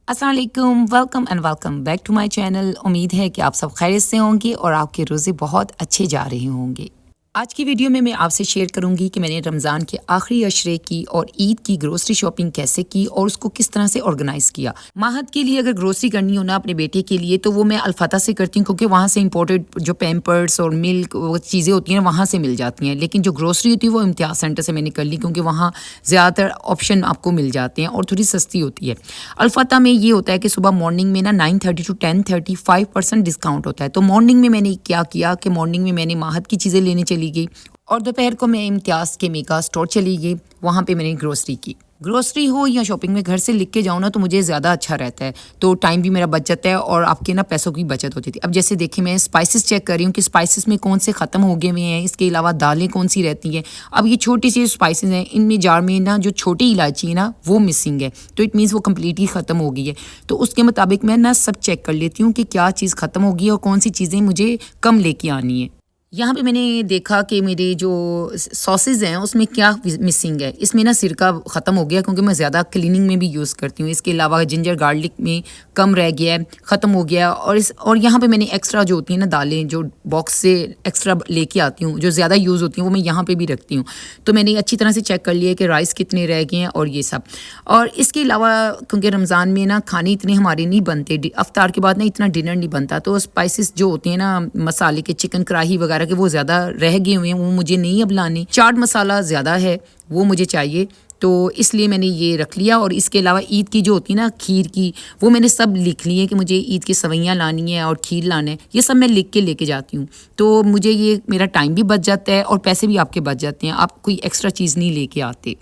अस्सलाम वालेकुम, welcome back to my channel. उम्मीद है कि आप सब खैरियत से होंगे और आपके रोज़े बहुत अच्छे जा रहे होंगे। आज की वीडियो में मैं आपसे शेयर करूंगी कि मैंने रमज़ान के आखिरी अशरे की और ईद की ग्रोसरी शॉपिंग कैसे की और उसको किस तरह से ऑर्गेनाइज़ किया। माहद के लिए अगर ग्रोसरी करनी हो ना अपने बेटे के लिए, तो वो मैं अल्फाता से करती हूँ, क्योंकि वहाँ से इंपोर्टेड जो पैम्पर्स और मिल्क वो चीज़ें होती हैं वहाँ से मिल जाती हैं। लेकिन जो ग्रोसरी होती है वो इम्तियाज़ सेंटर से मैंने कर ली, क्योंकि वहाँ ज़्यादातर ऑप्शन आपको मिल जाते हैं और थोड़ी सस्ती होती है। अल्फाता में ये होता है कि सुबह मॉर्निंग में ना 9:30 टू 10:30 5% डिस्काउंट होता है। तो मॉर्निंग में मैंने क्या किया कि मॉर्निंग में मैंने माहद की चीज़ें लेने चली गई और दोपहर को मैं इम्तियाज़ के मेगा स्टोर चली गई। वहाँ पे मैंने ग्रोसरी की। ग्रोसरी हो या शॉपिंग में घर से लिख के जाऊँ ना, तो मुझे ज़्यादा अच्छा रहता है, तो टाइम भी मेरा बच जाता है और आपके ना पैसों की बचत होती थी। अब जैसे देखिए, मैं स्पाइसेस चेक कर रही हूँ कि स्पाइसेस में कौन से ख़त्म हो गए हुए हैं, इसके अलावा दालें कौन सी रहती हैं। अब ये छोटी सी स्पाइसेस हैं, इनमें जार में ना जो छोटी इलायची है ना वो मिसिंग है, तो इट मीन्स वो कम्प्लीटली ख़त्म हो गई है। तो उसके मुताबिक मैं ना सब चेक कर लेती हूँ कि क्या चीज़ ख़त्म हो गई है और कौन सी चीज़ें मुझे कम लेके आनी है। यहाँ पे मैंने देखा कि मेरे जो सॉसेज हैं उसमें क्या मिसिंग है। इसमें ना सिरका ख़त्म हो गया, क्योंकि मैं ज़्यादा क्लीनिंग में भी यूज़ करती हूँ। इसके अलावा जिंजर गार्लिक में कम रह गया है, ख़त्म हो गया। और यहाँ पे मैंने एक्स्ट्रा जो होती हैं ना दालें, जो बॉक्स से एक्स्ट्रा लेके आती हूँ, जो ज़्यादा यूज़ होती हैं, वो मैं यहाँ पे भी रखती हूँ। तो मैंने अच्छी तरह से चेक कर लिया कि राइस कितने रह गए हैं और ये सब। और इसके अलावा क्योंकि रमज़ान में ना खाने इतने हमारे नहीं बनते, अफ्तार के बाद ना इतना डिनर नहीं बनता, तो स्पाइसेस जो होते हैं ना मसाले के, चिकन कढ़ाई वगैरह के, वो ज़्यादा रह गए हुए हैं, वो मुझे नहीं अब लाने। चाट मसाला ज़्यादा है, वो मुझे चाहिए, तो इसलिए मैंने ये रख लिया। और इसके अलावा ईद की जो होती है ना खीर की, वो मैंने सब लिख ली है कि मुझे ईद की सवैयाँ लानी है और खीर लाना है। ये सब मैं लिख के लेके जाती हूँ, तो मुझे ये मेरा टाइम भी बच जाता है और पैसे भी आपके बच जाते हैं। आप कोई एक्स्ट्रा चीज़ नहीं लेके आते।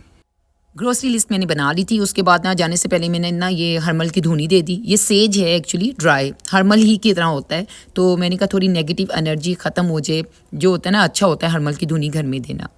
ग्रोसरी लिस्ट मैंने बना ली थी। उसके बाद ना जाने से पहले मैंने ना ये हरमल की धुनी दे दी। ये सेज है, एक्चुअली ड्राई हरमल ही की तरह होता है, तो मैंने कहा थोड़ी नेगेटिव एनर्जी ख़त्म हो जाए, जो होता है ना अच्छा होता है हरमल की धुनी घर में देना।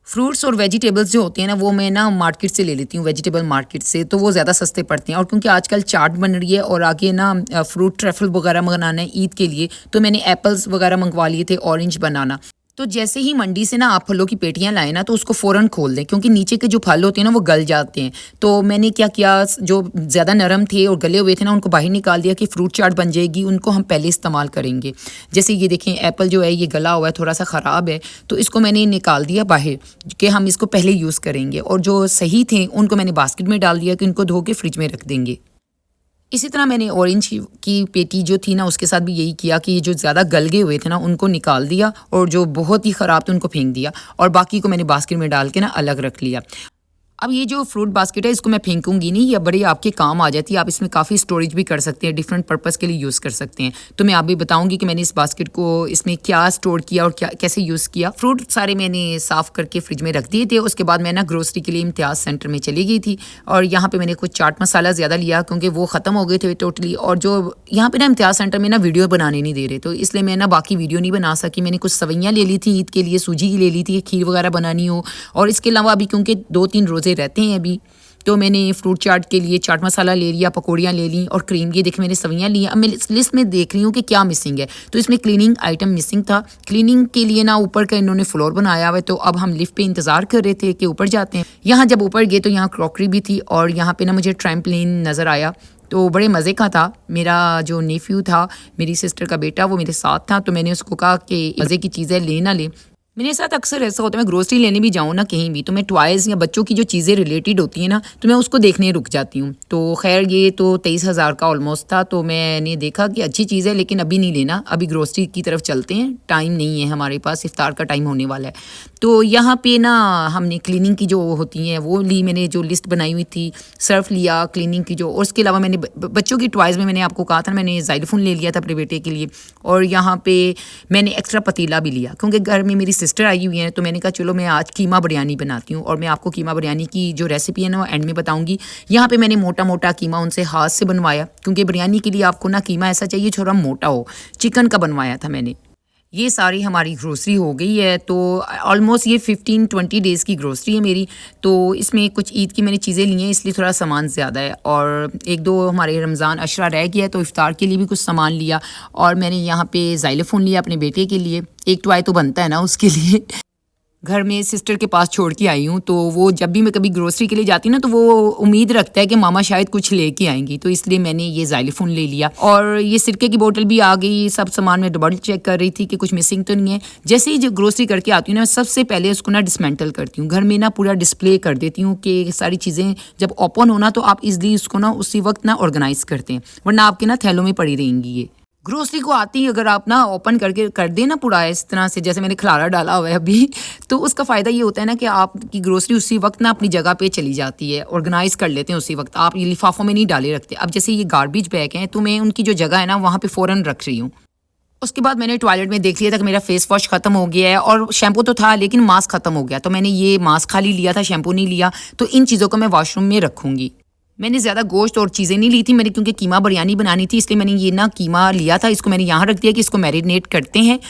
फ्रूट्स और वेजिटेबल्स जो होते हैं ना वो मैं ना मार्केट से ले लेती हूँ, वेजिटेबल मार्केट से, तो वो ज़्यादा सस्ते पड़ते हैं। और क्योंकि आजकल चाट बन रही है और आगे ना फ्रूट ट्रैफल वगैरह मंगाना है ईद के लिए, तो मैंने एप्पल्स वगैरह मंगवा लिए थे, ऑरेंज बनाना। तो जैसे ही मंडी से ना आप फलों की पेटियां लाए ना, तो उसको फ़ौरन खोल दें, क्योंकि नीचे के जो फल होते हैं ना वो गल जाते हैं। तो मैंने क्या किया, जो ज़्यादा नरम थे और गले हुए थे ना उनको बाहर निकाल दिया कि फ्रूट चाट बन जाएगी, उनको हम पहले इस्तेमाल करेंगे। जैसे ये देखें, एप्पल जो है ये गला हुआ है, थोड़ा सा ख़राब है, तो इसको मैंने निकाल दिया बाहर कि हम इसको पहले यूज़ करेंगे। और जो सही थे उनको मैंने बास्केट में डाल दिया कि उनको धो के फ्रिज में रख देंगे। इसी तरह मैंने ऑरेंज की पेटी जो थी ना उसके साथ भी यही किया कि ये जो ज़्यादा गल गए हुए थे ना उनको निकाल दिया और जो बहुत ही ख़राब थे उनको फेंक दिया, और बाकी को मैंने बास्केट में डाल के ना अलग रख लिया। अब ये जो फ्रूट बास्केट है इसको मैं फेंकूंगी नहीं, ये बड़ी आपके काम आ जाती है। आप इसमें काफ़ी स्टोरेज भी कर सकते हैं, डिफरेंट पर्पस के लिए यूज़ कर सकते हैं। तो मैं आप भी बताऊंगी कि मैंने इस बास्केट को इसमें क्या स्टोर किया और क्या कैसे यूज़ किया। फ्रूट सारे मैंने साफ़ करके फ्रिज में रख दिए थे। उसके बाद मैं ना ग्रोसरी के लिए इम्तियाज़ सेंटर में चली गई थी, और यहाँ पर मैंने कुछ चाट मसाला ज़्यादा लिया क्योंकि वो ख़त्म हो गए थे टोटली। और जो यहाँ पर ना इम्तियाज़ सेंटर में ना वीडियो बनाने नहीं दे रहे, तो इसलिए मैं ना बाकी वीडियो नहीं बना सकी। मैंने कुछ सवैयाँ ले ली थी ईद के लिए, सूजी की ले ली थी, खीर वगैरह बनानी हो। और इसके अलावा अभी क्योंकि 2-3 रोज़े रहते हैं अभी, तो मैंने फ्रूट चाट के लिए चाट मसाला ले लिया, पकौड़ियाँ ले ली और क्रीम। ये देखिए मैंने सवैयाँ ली। अब मैं इस लिस्ट में देख रही हूँ कि क्या मिसिंग है, तो इसमें क्लीनिंग आइटम मिसिंग था। क्लीनिंग के लिए ना ऊपर का इन्होंने फ्लोर बनाया हुआ है, तो अब हम लिफ्ट पे इंतज़ार कर रहे थे कि ऊपर जाते हैं। यहाँ जब ऊपर गए तो यहाँ क्रॉकरी भी थी, और यहाँ पे ना मुझे ट्रैम्पलिन नज़र आया, तो बड़े मज़े का था। मेरा जो नेफ्यू था, मेरी सिस्टर का बेटा, वो मेरे साथ था, तो मैंने उसको कहा कि मज़े की चीज़ है, ले ना ले। मेरे साथ अक्सर ऐसा होता है, मैं ग्रोसरी लेने भी जाऊँ ना कहीं भी, तो मैं टॉयज़ या बच्चों की जो चीज़ें रिलेटेड होती हैं ना, तो मैं उसको देखने रुक जाती हूँ। तो खैर ये तो 23,000 का ऑलमोस्ट था, तो मैंने देखा कि अच्छी चीज़ है, लेकिन अभी नहीं लेना, अभी ग्रोसरी की तरफ चलते हैं, टाइम नहीं है हमारे पास, इफ्तार का टाइम होने वाला है। तो यहाँ पे ना हमने क्लीनिंग की जो होती हैं वो ली, मैंने जो लिस्ट बनाई हुई थी, सर्फ लिया क्लीनिंग की जो, और उसके अलावा मैंने बच्चों की टॉयज़ में मैंने आपको कहा था, मैंने ज़ाइलोफ़ोन ले लिया था अपने बेटे के लिए। और यहाँ पे मैंने एक्स्ट्रा पतीला भी लिया, क्योंकि घर में मेरी सिस्टर आई हुई है, तो मैंने कहा चलो मैं आज कीमा बिरयानी बनाती हूँ, और मैं आपको कीमा बिरयानी की जो रेसिपी है ना वो एंड में बताऊँगी। यहाँ पे मैंने मोटा मोटा कीमा उनसे हाथ से बनवाया, क्योंकि बिरयानी के लिए आपको ना कीमा ऐसा चाहिए थोड़ा मोटा हो, चिकन का बनवाया था मैंने। ये सारी हमारी ग्रोसरी हो गई है, तो ऑलमोस्ट ये 15-20 डेज़ की ग्रोसरी है मेरी। तो इसमें कुछ ईद की मैंने चीज़ें ली हैं, इसलिए थोड़ा सामान ज़्यादा है, और 1-2 हमारे रमज़ान अशरा रह गया है, तो इफ्तार के लिए भी कुछ सामान लिया। और मैंने यहाँ पे ज़ाइलोफ़ोन लिया अपने बेटे के लिए, एक टॉय तो बनता है ना उसके लिए। घर में सिस्टर के पास छोड़ के आई हूँ, तो वो जब भी मैं कभी ग्रोसरी के लिए जाती हूँ ना तो वो उम्मीद रखता है कि मामा शायद कुछ लेके आएंगी, तो इसलिए मैंने ये ज़ाइलिफोन ले लिया। और ये सिरके की बोतल भी आ गई। सब सामान में डबल चेक कर रही थी कि कुछ मिसिंग तो नहीं है। जैसे ही जो ग्रोसरी करके आती हूँ ना, मैं सबसे पहले उसको ना डिसमेंटल करती हूँ, घर में ना पूरा डिस्प्ले कर देती हूँ कि सारी चीज़ें जब ओपन होना तो आप इजली उसको ना उसी वक्त ना ऑर्गेनाइज करते हैं, वरना आपके ना थैलों में पड़ी रहेंगी ये। ग्रोसरी को आती ही अगर आप ना ओपन करके कर दें ना पूरा इस तरह से, जैसे मैंने खलारा डाला हुआ है अभी, तो उसका फ़ायदा ये होता है ना कि आपकी ग्रोसरी उसी वक्त ना अपनी जगह पे चली जाती है, ऑर्गेनाइज कर लेते हैं उसी वक्त। आप ये लिफाफों में नहीं डाले रखते। अब जैसे ये गार्बेज बैग हैं तो मैं उनकी जो जगह है ना वहाँ पे फ़ौरन रख रही हूँ। उसके बाद मैंने टॉयलेट में देख लिया था कि मेरा फेस वॉश ख़त्म हो गया है, और शैम्पू तो था लेकिन मास्क ख़त्म हो गया, तो मैंने ये मास्क खाली लिया था, शैम्पू नहीं लिया। तो इन चीज़ों को मैं वॉशरूम में रखूँगी। मैंने ज़्यादा गोश्त और चीज़ें नहीं ली थी मैंने, क्योंकि कीमा बिरयानी बनानी थी, इसलिए मैंने ये ना कीमा लिया था। इसको मैंने यहाँ रख दिया कि इसको मैरिनेट करते हैं।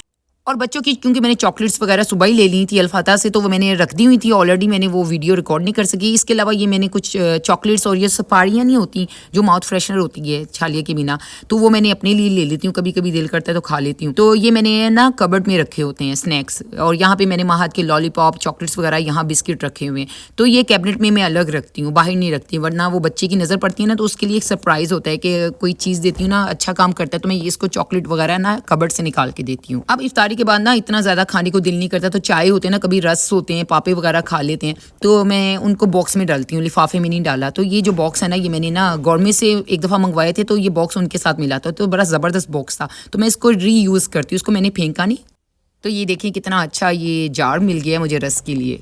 और बच्चों की क्योंकि मैंने चॉकलेट्स वगैरह सुबह ही ले ली थी अल्फाता से, तो वो मैंने रख दी हुई थी ऑलरेडी, मैंने वो वीडियो रिकॉर्ड नहीं कर सकी। इसके अलावा ये मैंने कुछ चॉकलेट्स और ये सफारियाँ नहीं होती जो माउथ फ्रेशनर होती है छालिया के बिना, तो वो मैंने अपने लिए ले लेती हूँ, कभी कभी दिल करता है तो खा लेती हूँ। तो ये मैंने ना कबर्ड में रखे होते हैं स्नैक्स, और यहाँ पे मैंने महाद के लॉलीपॉप चॉकलेट्स वगैरह, यहाँ बिस्किट रखे हुए हैं। तो ये कैबिनेट में मैं अलग रखती हूँ, बाहर नहीं रखती, वरना वो बच्चे की नज़र पड़ती है ना, तो उसके लिए एक सरप्राइज़ होता है कि कोई चीज़ देती हूँ ना अच्छा काम करता है, तो मैं ये इसको चॉकलेट वगैरह ना कबर्ड से निकाल के देती हूँ। अब इफ्तारी के बाद ना इतना ज़्यादा खाने को दिल नहीं करता, तो चाय होते हैं ना, कभी रस होते हैं, पापे वगैरह खा लेते हैं, तो मैं उनको बॉक्स में डालती हूँ, लिफाफे में नहीं डाला। तो ये जो बॉक्स है ना, ये मैंने ना गौरमेंट से एक दफ़ा मंगवाए थे, तो ये बॉक्स उनके साथ मिला था, तो बड़ा ज़बरदस्त बॉक्स था, तो मैं इसको रीयूज़ करती हूँ, इसको मैंने फेंका नहीं। तो ये देखिए कितना अच्छा ये जार मिल गया मुझे रस के लिए।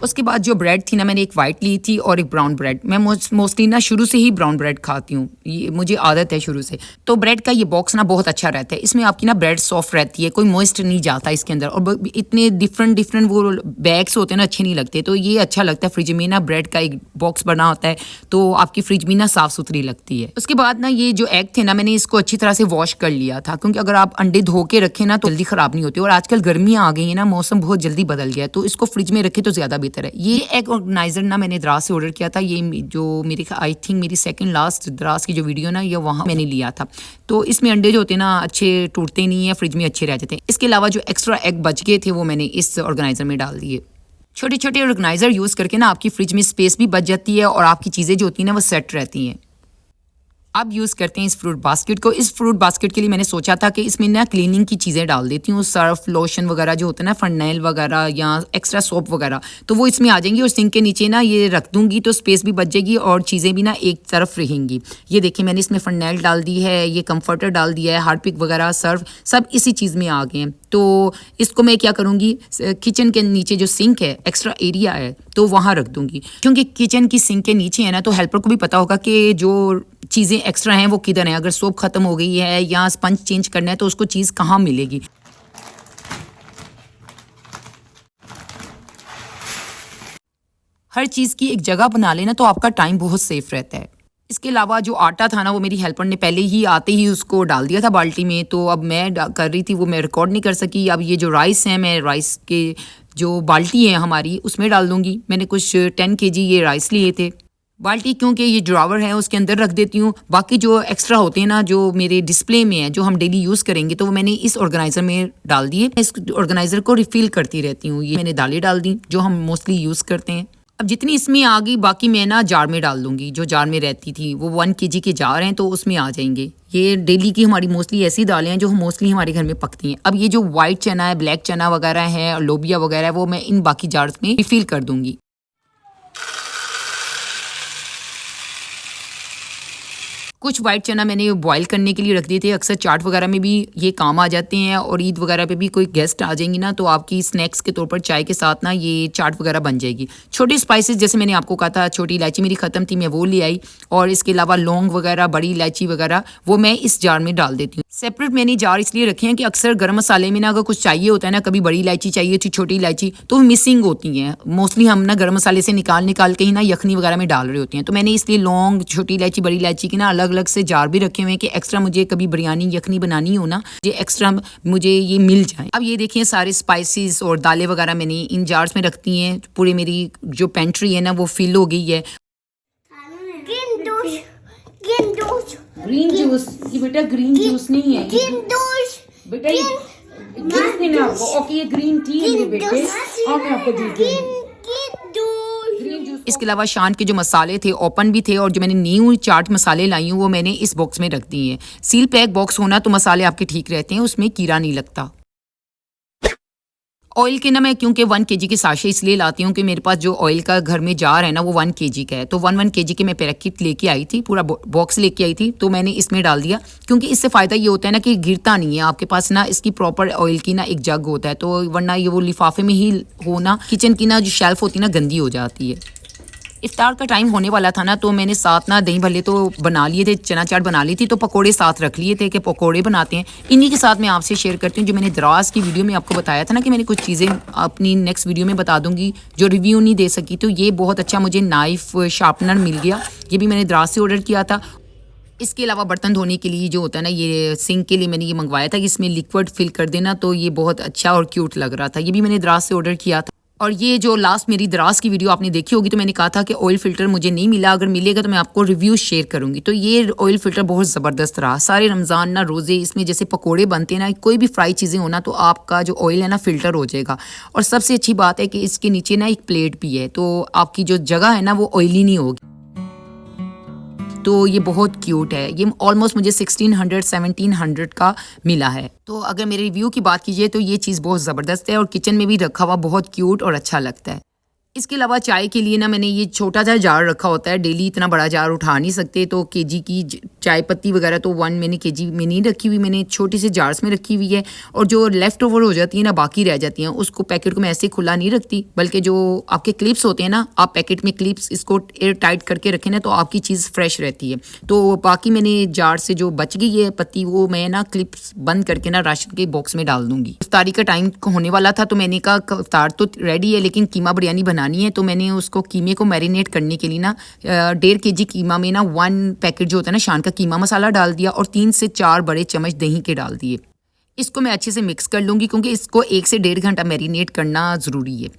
उसके बाद जो ब्रेड थी ना, मैंने एक वाइट ली थी और एक ब्राउन ब्रेड। मैं मोस्टली ना शुरू से ही ब्राउन ब्रेड खाती हूँ, ये मुझे आदत है शुरू से। तो ब्रेड का ये बॉक्स ना बहुत अच्छा रहता है, इसमें आपकी ना ब्रेड सॉफ्ट रहती है, कोई मॉइस्ट नहीं जाता इसके अंदर, और इतने डिफरेंट वो बैग्स होते हैं ना, अच्छे नहीं लगते। तो ये अच्छा लगता है, फ्रिज में ना ब्रेड का एक बॉक्स बना होता है, तो आपकी फ्रिज भी ना साफ़ सुथरी लगती है। उसके बाद ना ये जो एग थे ना, मैंने इसको अच्छी तरह से वॉश कर लिया था, क्योंकि अगर आप अंडे धो के रखें ना तो जल्दी ख़राब नहीं होती, और आजकल गर्मियाँ आ गई हैं ना, मौसम बहुत जल्दी बदल गया है, तो इसको फ्रिज में रखें तो ज़्यादा बेहतर है। ये एग ऑर्गेनाइजर ना मैंने दराज से ऑर्डर किया था, ये जो मेरी आई थिंक मेरी सेकंड लास्ट दराज की जो वीडियो ना, ये वहाँ मैंने लिया था। तो इसमें अंडे जो होते हैं ना अच्छे टूटते नहीं है, फ्रिज में अच्छे रह जाते हैं। इसके अलावा जो एक्स्ट्रा एग बच गए थे वो मैंने इस ऑर्गेनाइजर में डाल दिए। छोटे छोटे ऑर्गेनाइजर यूज़ करके ना आपकी फ्रिज में स्पेस भी बच जाती है, और आपकी चीज़ें जो होती हैं ना वो सेट रहती हैं। अब यूज़ करते हैं इस फ्रूट बास्केट को। इस फ्रूट बास्केट के लिए मैंने सोचा था कि इसमें ना क्लीनिंग की चीज़ें डाल देती हूँ, सर्फ लोशन वगैरह जो होता है ना, फर्नेल वगैरह या एक्स्ट्रा सोप वगैरह, तो वो इसमें आ जाएंगी, और सिंक के नीचे ना ये रख दूँगी तो स्पेस भी बच जाएगी और चीज़ें भी ना एक तरफ रहेंगी। ये देखिए मैंने इसमें फर्नेल डाल दी है, ये कम्फर्टर डाल दिया है, हार्पिक वगैरह सर्फ सब इसी चीज़ में आ गए हैं। तो इसको मैं क्या करूँगी, किचन के नीचे जो सिंक है, एक्स्ट्रा एरिया है, तो वहाँ रख दूँगी, क्योंकि किचन की सिंक के नीचे है ना, तो हेल्पर को भी पता होगा कि जो चीज़ें एक्स्ट्रा हैं वो किधर हैं। अगर सोप ख़त्म हो गई है या स्पंज चेंज करना है तो उसको चीज़ कहाँ मिलेगी। हर चीज़ की एक जगह बना लेना तो आपका टाइम बहुत सेफ रहता है। इसके अलावा जो आटा था ना, वो मेरी हेल्पर ने पहले ही आते ही उसको डाल दिया था बाल्टी में, तो अब मैं कर रही थी, वो मैं रिकॉर्ड नहीं कर सकी। अब ये जो राइस है, मैं राइस के जो बाल्टी है हमारी उसमें डाल दूँगी। मैंने कुछ 10 kg ये राइस लिए थे। बाल्टी क्योंकि ये ड्रावर है उसके अंदर रख देती हूँ। बाकी जो एक्स्ट्रा होते हैं ना, जो मेरे डिस्प्ले में है, जो हम डेली यूज़ करेंगे, तो वो मैंने इस ऑर्गेनाइज़र में डाल दिए। इस ऑर्गेनाइज़र को रिफ़िल करती रहती हूँ। ये मैंने दालें डाल दी जो हम मोस्टली यूज़ करते हैं। अब जितनी इसमें आ गई, बाकी मैं ना जार में डाल दूँगी। जो जार में रहती थी वो 1 kg के जार हैं, तो उसमें आ जाएंगे। ये डेली की हमारी मोस्टली ऐसी दालें हैं जो मोस्टली हमारे घर में पकती हैं। अब ये जो वाइट चना है, ब्लैक चना वगैरह है और लोबिया वगैरह है, वो मैं इन बाकी जार्स में रिफ़िल कर दूँगी। कुछ वाइट चना मैंने बॉईल करने के लिए रख दिए थे, अक्सर चाट वगैरह में भी ये काम आ जाते हैं, और ईद वगैरह पे भी कोई गेस्ट आ जाएंगी ना, तो आपकी स्नैक्स के तौर पर चाय के साथ ना ये चाट वगैरह बन जाएगी। छोटी स्पाइसेस जैसे मैंने आपको कहा था, छोटी इलायची मेरी ख़त्म थी, मैं वो ले आई, और इसके अलावा लौंग वगैरह, बड़ी इलायची वगैरह, वो मैं इस जार में डाल देती हूँ। सेपरेट मैंने जार इसलिए रखे हैं कि अक्सर गर्म मसाले में ना अगर कुछ चाहिए होता है ना, कभी बड़ी इलायची चाहिए थी, छोटी इलायची, तो मिसिंग होती हैं। मोस्टली हम ना गर्म मसाले से निकाल के ही ना यखनी वगैरह में डाल रहे होते हैं, तो मैंने इसलिए लौंग, छोटी इलायची, बड़ी इलायची की ना अलग अलग से जार भी रखे हुए हैं कि एक्स्ट्रा मुझे कभी बिरयानी यखनी बनानी हो ना, ये एक्स्ट्रा मुझे ये मिल जाए। अब ये देखिए सारे स्पाइसेस और दालें वगैरह मैंने इन जार्स में रखती हैं। पूरी मेरी जो पेंट्री है ना वो फिल हो गई है। ग्रीन जूस, ये बेटा ग्रीन जूस नहीं है बेटा, ड्रिंक पीना है आपको? ओके, ये ग्रीन टी है मेरे बेटे, और मैं आपको दूध दूंगी। इसके अलावा शान के जो मसाले थे ओपन भी थे, और जो मैंने न्यू चाट मसाले लाई हूँ वो मैंने इस बॉक्स में रख दिए हैं। सील पैक बॉक्स होना तो मसाले आपके ठीक रहते हैं, उसमें कीड़ा नहीं लगता। ऑयल के ना मैं क्योंकि 1 kg के साशे इसलिए लाती हूँ कि मेरे पास जो ऑयल का घर में जार है ना वो 1 kg का है, तो 1 kg के मैं पैकेट लेके आई थी, पूरा बॉक्स लेके आई थी, तो मैंने इसमें डाल दिया। क्योंकि इससे फ़ायदा ये होता है ना कि गिरता नहीं है आपके पास ना, इसकी प्रॉपर ऑयल की ना एक जग होता है, तो वरना ये वो लिफाफे में ही हो ना, किचन की ना जो शेल्फ होती है ना गंदी हो जाती है। इफ्तार का टाइम होने वाला था ना, तो मैंने साथ ना दही भल्ले तो बना लिए थे, चना चाट बना ली थी, तो पकोड़े साथ रख लिए थे कि पकोड़े बनाते हैं। इन्हीं के साथ मैं आपसे शेयर करती हूँ जो मैंने दराज की वीडियो में आपको बताया था ना कि मैंने कुछ चीज़ें अपनी नेक्स्ट वीडियो में बता दूंगी जो रिव्यू नहीं दे सकी। तो ये बहुत अच्छा मुझे नाइफ शार्पनर मिल गया, ये भी मैंने दराज से ऑर्डर किया था। इसके अलावा बर्तन धोने के लिए जो होता है ना, ये सिंक के लिए मैंने ये मंगवाया था कि इसमें लिक्विड फिल कर देना, तो ये बहुत अच्छा और क्यूट लग रहा था, ये भी मैंने दराज से ऑर्डर किया था। और ये जो लास्ट मेरी दराज की वीडियो आपने देखी होगी, तो मैंने कहा था कि ऑयल फ़िल्टर मुझे नहीं मिला, अगर मिलेगा तो मैं आपको रिव्यू शेयर करूंगी। तो ये ऑयल फ़िल्टर बहुत ज़बरदस्त रहा। सारे रमज़ान ना रोज़े इसमें जैसे पकोड़े बनते हैं ना, कोई भी फ्राई चीज़ें हो ना, तो आपका जो ऑयल है ना फ़िल्टर हो जाएगा। और सबसे अच्छी बात है कि इसके नीचे ना एक प्लेट भी है, तो आपकी जो जगह है ना वो ऑयली नहीं होगी। तो ये बहुत क्यूट है, ये ऑलमोस्ट मुझे 1600-1700 का मिला है। तो अगर मेरे रिव्यू की बात कीजिए तो ये चीज़ बहुत ज़बरदस्त है, और किचन में भी रखा हुआ बहुत क्यूट और अच्छा लगता है। इसके अलावा चाय के लिए ना मैंने ये छोटा सा जार रखा होता है, डेली इतना बड़ा जार उठा नहीं सकते, तो केजी की चाय पत्ती वगैरह तो मैंने केजी में नहीं रखी हुई, मैंने छोटे से जार्स में रखी हुई है। और जो लेफ़्ट ओवर हो जाती है ना, बाकी रह जाती हैं, उसको पैकेट को मैं ऐसे खुला नहीं रखती, बल्कि जो आपके क्लिप्स होते हैं ना, आप पैकेट में क्लिप्स इसको एयर टाइट करके रखें ना, तो आपकी चीज़ फ्रेश रहती है। तो बाकी मैंने जार से जो बच गई है पत्ती, वो मैं ना क्लिप्स बंद करके ना राशन के बॉक्स में डाल दूंगी। इफ्तारी का टाइम होने वाला था, तो मैंने कहा इफ्तार तो रेडी है लेकिन कीमा बिरयानी बनानी है, तो मैंने उसको कीमे को मैरिनेट करने के लिए ना 1.5 kg कीमा में ना 1 पैकेट जो होता है ना शान का कीमा मसाला डाल दिया, और 3 से 4 बड़े चम्मच दही के डाल दिए। इसको मैं अच्छे से मिक्स कर लूँगी क्योंकि इसको 1 से 1.5 घंटा मैरिनेट करना ज़रूरी है।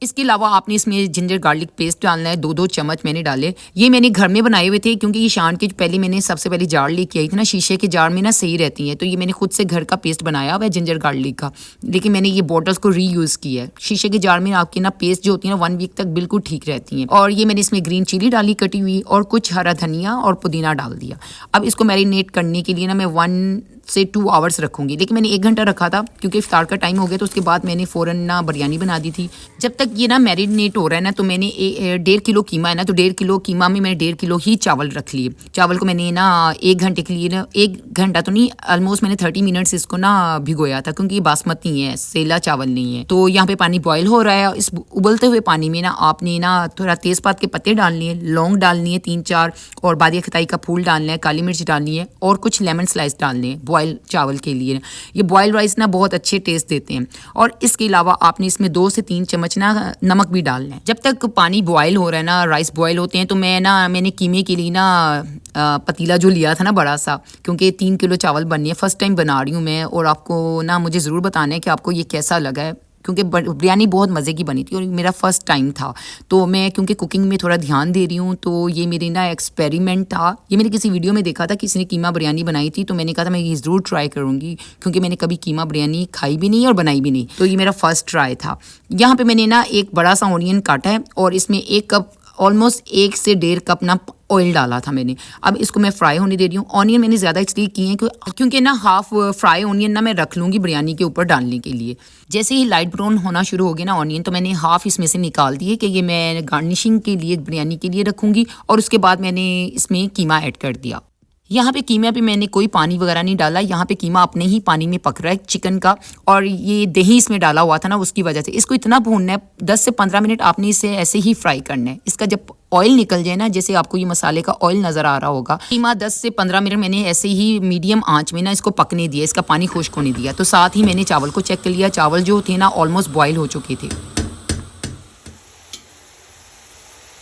इसके अलावा आपने इसमें जिंजर गार्लिक पेस्ट डालना है, 2-2 चम्मच मैंने डाले। ये मैंने घर में बनाए हुए थे क्योंकि ये शान के पहले मैंने सबसे पहले जार लेके आई थी ना, शीशे के जार में ना सही रहती हैं, तो ये मैंने खुद से घर का पेस्ट बनाया हुआ है जिंजर गार्लिक का, लेकिन मैंने ये बॉटल्स को रीयूज़ किया है। शीशे के जार में आपकी ना पेस्ट जो होती है ना 1 वीक तक बिल्कुल ठीक रहती हैं। और ये मैंने इसमें ग्रीन चिली डाली कटी हुई, और कुछ हरा धनिया और पुदीना डाल दिया। अब इसको मैरिनेट करने के लिए ना मैं 1 से 2 आवर्स रखूंगी, लेकिन मैंने 1 घंटा रखा था क्योंकि इफ्तार का टाइम हो गया, तो उसके बाद मैंने फ़ौरन ना बिरयानी बना दी थी। जब तक ये ना मैरिनेट हो रहा है ना, तो मैंने 1.5 किलो कीमा है ना, तो 1.5 किलो कीमा में मैंने 1.5 किलो ही चावल रख लिए। चावल को मैंने ना 1 घंटे के लिए ना, 1 घंटा तो नहीं, ऑलमोस्ट मैंने 30 मिनट्स इसको ना भिगोया था, क्योंकि ये बासमती है, सेला चावल नहीं है। तो यहाँ पे पानी बॉयल हो रहा है, इस उबलते हुए पानी में ना आपने ना थोड़ा तेज़पात के पत्ते डालनी है, लौंग डालनी है 3-4, और बादिया खताई का फूल डालना है, काली मिर्च डालनी है, और कुछ लेमन स्लाइस डालने हैं बॉयल चावल के लिए। ये बॉयल राइस ना बहुत अच्छे टेस्ट देते हैं। और इसके अलावा आपने इसमें 2 से 3 चम्मच ना नमक भी डालना है। जब तक पानी बॉयल हो रहा है ना, राइस बॉयल होते हैं, तो मैंने कीमे के लिए ना पतीला जो लिया था ना बड़ा सा, क्योंकि 3 किलो चावल बननी है, फर्स्ट टाइम बना रही हूँ मैं, और आपको ना मुझे ज़रूर बताना है कि आपको ये कैसा लगा है, क्योंकि बिरयानी बहुत मज़े की बनी थी और मेरा फ़र्स्ट टाइम था। तो मैं क्योंकि कुकिंग में थोड़ा ध्यान दे रही हूँ, तो ये मेरी ना एक्सपेरिमेंट था। ये मैंने किसी वीडियो में देखा था, किसी ने कीमा बिरयानी बनाई थी, तो मैंने कहा था मैं ये ज़रूर ट्राई करूँगी, क्योंकि मैंने कभी कीमा बिरयानी खाई भी नहीं और बनाई भी नहीं, तो ये मेरा फ़र्स्ट ट्राई था। यहाँ पर मैंने ना एक बड़ा सा ऑनियन काटा है, और इसमें 1 कप ऑलमोस्ट 1 से 1.5 कप ना ऑयल डाला था मैंने। अब इसको मैं फ्राई होने दे रही हूँ। ऑनियन मैंने ज़्यादा इसलिए किए हैं क्योंकि ना हाफ फ्राई ऑनियन ना मैं रख लूँगी बिरयानी के ऊपर डालने के लिए। जैसे ही लाइट ब्राउन होना शुरू हो गया ना ऑनियन, तो मैंने हाफ इसमें से निकाल दिए कि ये मैं गार्निशिंग के लिए बिरयानी के लिए रखूँगी। और उसके बाद मैंने इसमें कीमा ऐड कर दिया। यहाँ पे कीमा पे मैंने कोई पानी वगैरह नहीं डाला, यहाँ पे कीमा अपने ही पानी में पक रहा है चिकन का, और ये दही इसमें डाला हुआ था ना, उसकी वजह से इसको इतना भूनना है, 10 से 15 मिनट आपने इसे ऐसे ही फ्राई करना है। इसका जब ऑयल निकल जाए ना, जैसे आपको ये मसाले का ऑयल नज़र आ रहा होगा, कीमा 10 से 15 मिनट मैंने ऐसे ही मीडियम आंच में ना इसको पकने दिया, इसका पानी खुश्क होने दिया। तो साथ ही मैंने चावल को चेक कर लिया, चावल जो थे ना ऑलमोस्ट बॉयल हो चुके थे।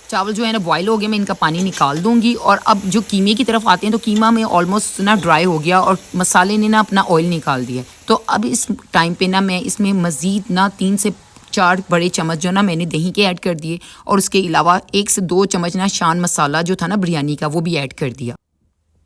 चावल जो है ना बॉयल हो गए, मैं इनका पानी निकाल दूंगी। और अब जो कीमे की तरफ आते हैं, तो कीमा में ऑलमोस्ट ना ड्राई हो गया और मसाले ने ना अपना ऑयल निकाल दिया। तो अब इस टाइम पे ना मैं इसमें मज़ीद ना 3 से 4 बड़े चम्मच जो ना मैंने दही के ऐड कर दिए, और उसके अलावा 1 से 2 चम्मच ना शान मसाला जो था ना बिरयानी का, वो भी ऐड कर दिया।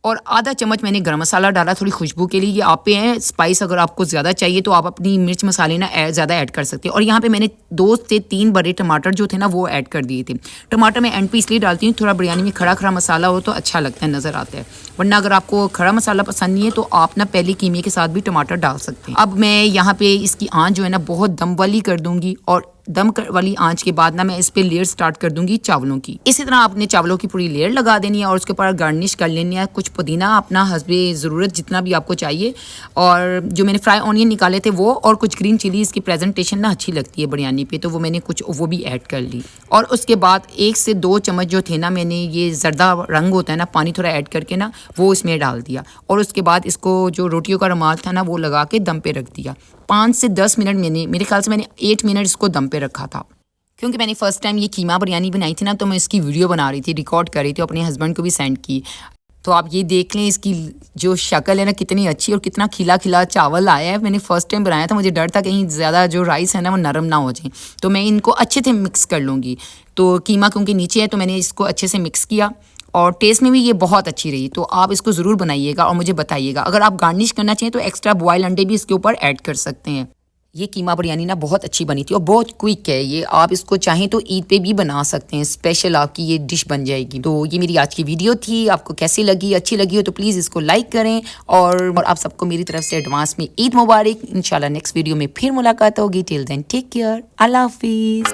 और आधा चम्मच मैंने गरम मसाला डाला थोड़ी खुशबू के लिए। ये आप पे है, स्पाइस अगर आपको ज़्यादा चाहिए तो आप अपनी मिर्च मसाले ना ज़्यादा ऐड कर सकते हैं। और यहाँ पे मैंने 2 से 3 बड़े टमाटर जो थे ना वो ऐड कर दिए थे। टमाटर मैं एंड पे इसलिए डालती हूँ, थोड़ा बिरयानी में खड़ा खड़ा मसाला हो तो अच्छा लगता है, नज़र आता है। वरना अगर आपको खड़ा मसाला पसंद नहीं है तो आप ना पहले कीमे के साथ भी टमाटर डाल सकते हैं। अब मैं यहाँ पे इसकी आंच जो है ना बहुत दम वाली कर दूंगी, और दम वाली आंच के बाद ना मैं इस पे लेयर स्टार्ट कर दूंगी चावलों की। इसी तरह आपने चावलों की पूरी लेयर लगा देनी है और उसके ऊपर गार्निश कर लेनी है। कुछ पुदीना अपना हस्बे ज़रूरत जितना भी आपको चाहिए, और जो मैंने फ्राई ऑनियन निकाले थे वो, और कुछ ग्रीन चिली। इसकी प्रेजेंटेशन ना अच्छी लगती है बिरयानी पे, तो वो मैंने कुछ वो भी ऐड कर ली। और उसके बाद 1 से 2 चम्मच जो थे ना, मैंने ये जर्दा रंग होता है ना, पानी थोड़ा ऐड करके ना वो इसमें डाल दिया। और उसके बाद इसको जो रोटियों का रुमाल था ना वो लगा के दम पे रख दिया। 5 से 10 मिनट मेरे ख्याल से मैंने 8 मिनट इसको दम पे रखा था। क्योंकि मैंने फर्स्ट टाइम ये कीमा बिरयानी बनाई थी ना, तो मैं इसकी वीडियो बना रही थी, रिकॉर्ड कर रही थी, अपने हस्बैंड को भी सेंड की। तो आप ये देख लें इसकी जो शक्ल है ना कितनी अच्छी, और कितना खिला खिला चावल आया है। मैंने फर्स्ट टाइम बनाया था, मुझे डर था कहीं ज़्यादा जो राइस है ना वो नरम ना हो जाए। तो मैं इनको अच्छे से मिक्स कर लूँगी। तो कीमा क्योंकि नीचे है तो मैंने इसको अच्छे से मिक्स किया, और टेस्ट में भी ये बहुत अच्छी रही। तो आप इसको ज़रूर बनाइएगा और मुझे बताइएगा। अगर आप गार्निश करना चाहें तो एक्स्ट्रा बॉयल अंडे भी इसके ऊपर ऐड कर सकते हैं। ये कीमा बिरयानी ना बहुत अच्छी बनी थी और बहुत क्विक है ये। आप इसको चाहें तो ईद पे भी बना सकते हैं, स्पेशल आपकी ये डिश बन जाएगी। तो ये मेरी आज की वीडियो थी, आपको कैसी लगी? अच्छी लगी हो तो प्लीज़ इसको लाइक करें, और आप सबको मेरी तरफ से एडवांस में ईद मुबारक। इंशाल्लाह नेक्स्ट वीडियो में फिर मुलाकात होगी। टिल देन टेक केयर, अल्लाह हाफिज़।